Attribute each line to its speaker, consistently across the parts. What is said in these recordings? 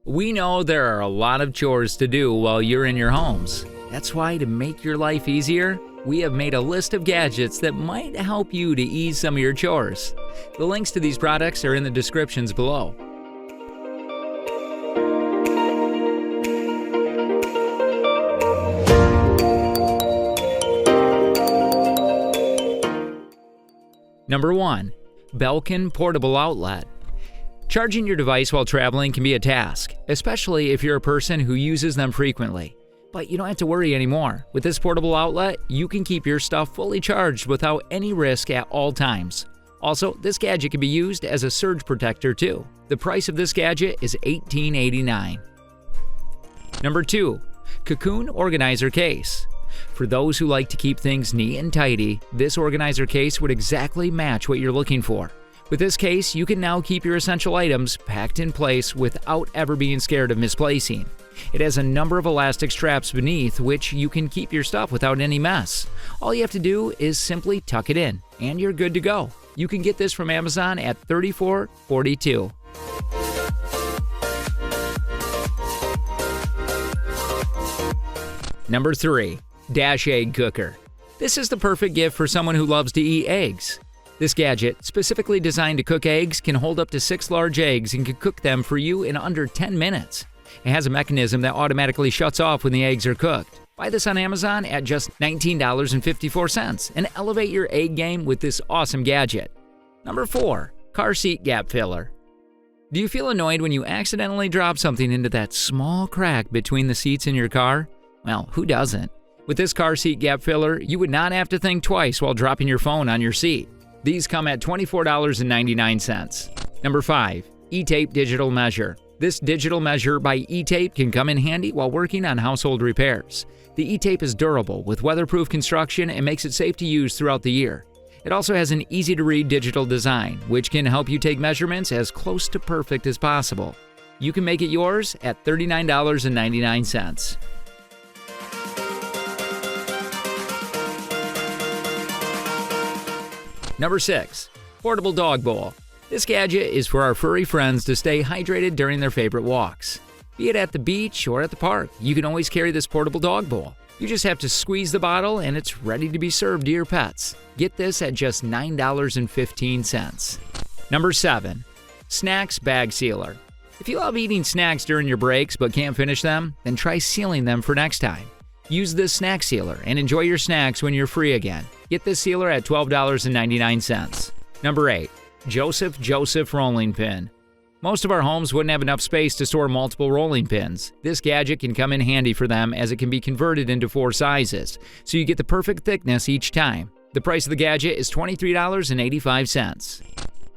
Speaker 1: We know there are a lot of chores to do while you're in your homes. That's why, to make your life easier, we have made a list of gadgets that might help you to ease some of your chores. The links to these products are in the descriptions below. Number 1. BELKIN Portable Outlet. Charging your device while traveling can be a task, especially if you're a person who uses them frequently. But you don't have to worry anymore. With this portable outlet, you can keep your stuff fully charged without any risk at all times. Also, this gadget can be used as a surge protector too. The price of this gadget is $18.89. Number 2. COCOON Organizer Case. For those who like to keep things neat and tidy, this organizer case would exactly match what you're looking for. With this case, you can now keep your essential items packed in place without ever being scared of misplacing. It has a number of elastic straps beneath which you can keep your stuff without any mess. All you have to do is simply tuck it in, and you're good to go. You can get this from Amazon at $34.42. Number 3. Dash Egg Cooker. This is the perfect gift for someone who loves to eat eggs. This gadget, specifically designed to cook eggs, can hold up to 6 large eggs and can cook them for you in under 10 minutes. It has a mechanism that automatically shuts off when the eggs are cooked. Buy this on Amazon at just $19.54 and elevate your egg game with this awesome gadget. Number 4. Car Seat Gap Filler. Do you feel annoyed when you accidentally drop something into that small crack between the seats in your car? Well, who doesn't? With this car seat gap filler, you would not have to think twice while dropping your phone on your seat. These come at $24.99. Number 5. ETAPE Digital Measure. This digital measure by ETAPE can come in handy while working on household repairs. The ETAPE is durable with weatherproof construction and makes it safe to use throughout the year. It also has an easy-to-read digital design, which can help you take measurements as close to perfect as possible. You can make it yours at $39.99. Number 6. Portable Dog Bowl. This gadget is for our furry friends to stay hydrated during their favorite walks. Be it at the beach or at the park, you can always carry this portable dog bowl. You just have to squeeze the bottle and it's ready to be served to your pets. Get this at just $9.15. Number 7. Snacks Bag Sealer. If you love eating snacks during your breaks but can't finish them, then try sealing them for next time. Use this snack sealer and enjoy your snacks when you're free again. Get this sealer at $12.99. Number 8. Joseph Rolling Pin. Most of our homes wouldn't have enough space to store multiple rolling pins. This gadget can come in handy for them as it can be converted into 4 sizes, so you get the perfect thickness each time. The price of the gadget is $23.85.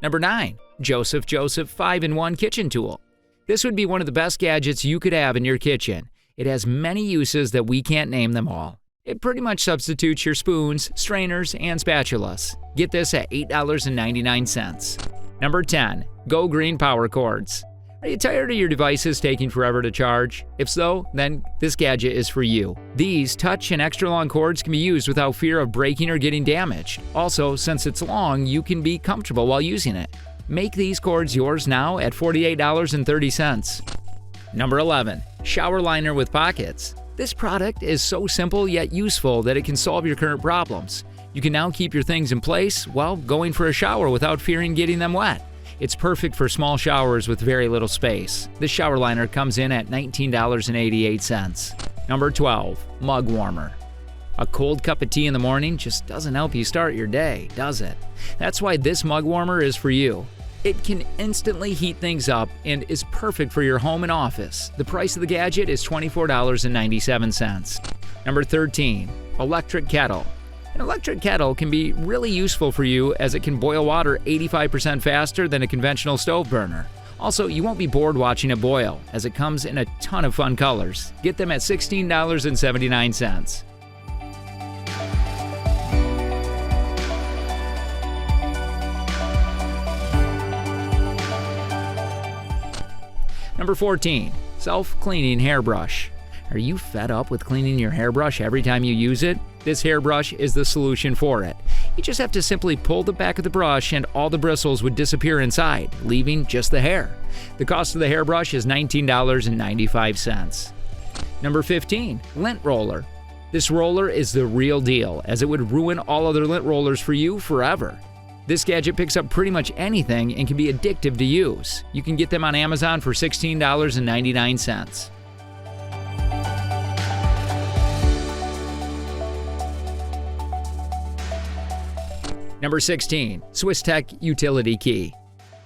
Speaker 1: Number 9. Joseph 5-in-1 Kitchen Tool. This would be one of the best gadgets you could have in your kitchen. It has many uses that we can't name them all. It pretty much substitutes your spoons, strainers, and spatulas. Get this at $8.99. Number 10. GOGREEN Power Cords. Are you tired of your devices taking forever to charge? If so, then this gadget is for you. These touch and extra long cords can be used without fear of breaking or getting damaged. Also, since it's long, you can be comfortable while using it. Make these cords yours now at $48.30. Number 11. Shower Liner with Pockets. This product is so simple yet useful that it can solve your current problems. You can now keep your things in place while going for a shower without fearing getting them wet. It's perfect for small showers with very little space. This shower liner comes in at $19.88. Number 12. Mug Warmer. A cold cup of tea in the morning just doesn't help you start your day, does it? That's why this mug warmer is for you. It can instantly heat things up and is perfect for your home and office. The price of the gadget is $24.97. Number 13. Electric Kettle. An electric kettle can be really useful for you as it can boil water 85% faster than a conventional stove burner. Also, you won't be bored watching it boil as it comes in a ton of fun colors. Get them at $16.79. Number 14. Self-cleaning hairbrush. Are you fed up with cleaning your hairbrush every time you use it? This hairbrush is the solution for it. You just have to simply pull the back of the brush and all the bristles would disappear inside, leaving just the hair. The cost of the hairbrush is $19.95. Number 15. Lint Roller. This roller is the real deal, as it would ruin all other lint rollers for you forever. This gadget picks up pretty much anything and can be addictive to use. You can get them on Amazon for $16.99. Number 16. SwissTech Utility Key.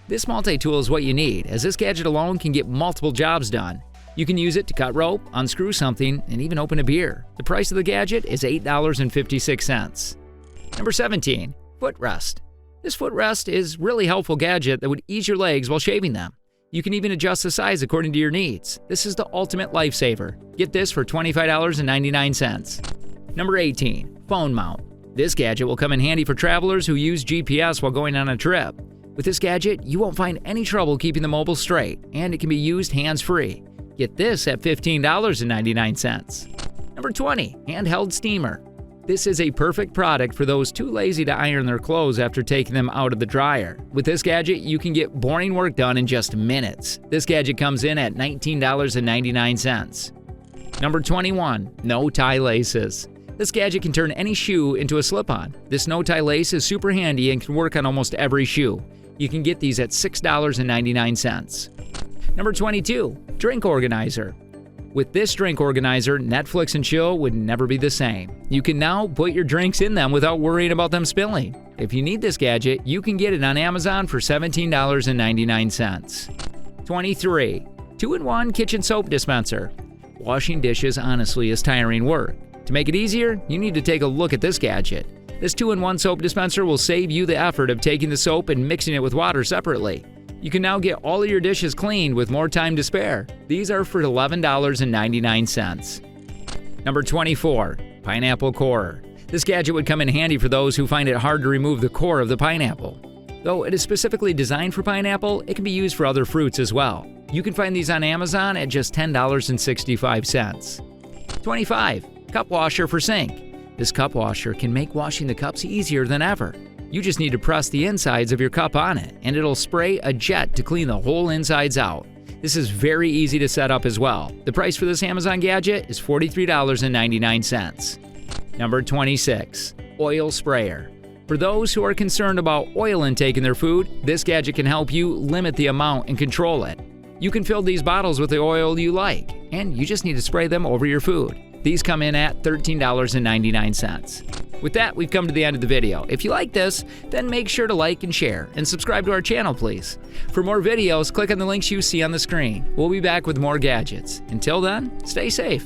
Speaker 1: This multi-tool is what you need, as this gadget alone can get multiple jobs done. You can use it to cut rope, unscrew something, and even open a beer. The price of the gadget is $8.56. Number 17. Footrest. This footrest is a really helpful gadget that would ease your legs while shaving them. You can even adjust the size according to your needs. This is the ultimate lifesaver. Get this for $25.99. Number 18. Phone Mount. This gadget will come in handy for travelers who use GPS while going on a trip. With this gadget, you won't find any trouble keeping the mobile straight, and it can be used hands-free. Get this at $15.99. Number 20. Handheld Steamer. This is a perfect product for those too lazy to iron their clothes after taking them out of the dryer. With this gadget, you can get boring work done in just minutes. This gadget comes in at $19.99. Number 21. No-tie laces. This gadget can turn any shoe into a slip-on. This no-tie lace is super handy and can work on almost every shoe. You can get these at $6.99. Number 22. Drink Organizer. With this drink organizer, Netflix and chill would never be the same. You can now put your drinks in them without worrying about them spilling. If you need this gadget, you can get it on Amazon for $17.99. 23. 2-in-1 Kitchen Soap Dispenser. Washing dishes honestly is tiring work. To make it easier, you need to take a look at this gadget. This 2-in-1 soap dispenser will save you the effort of taking the soap and mixing it with water separately. You can now get all of your dishes cleaned with more time to spare. These are for $11.99. Number 24. Pineapple Corer. This gadget would come in handy for those who find it hard to remove the core of the pineapple. Though it is specifically designed for pineapple, it can be used for other fruits as well. You can find these on Amazon at just $10.65. 25. Cup washer for sink. This cup washer can make washing the cups easier than ever. You just need to press the insides of your cup on it, and it'll spray a jet to clean the whole insides out. This is very easy to set up as well. The price for this Amazon gadget is $43.99. Number 26. Oil Sprayer. For those who are concerned about oil intake in their food, this gadget can help you limit the amount and control it. You can fill these bottles with the oil you like, and you just need to spray them over your food. These come in at $13.99. With that, we've come to the end of the video. If you like this, then make sure to like and share, and subscribe to our channel, please. For more videos, click on the links you see on the screen. We'll be back with more gadgets. Until then, stay safe.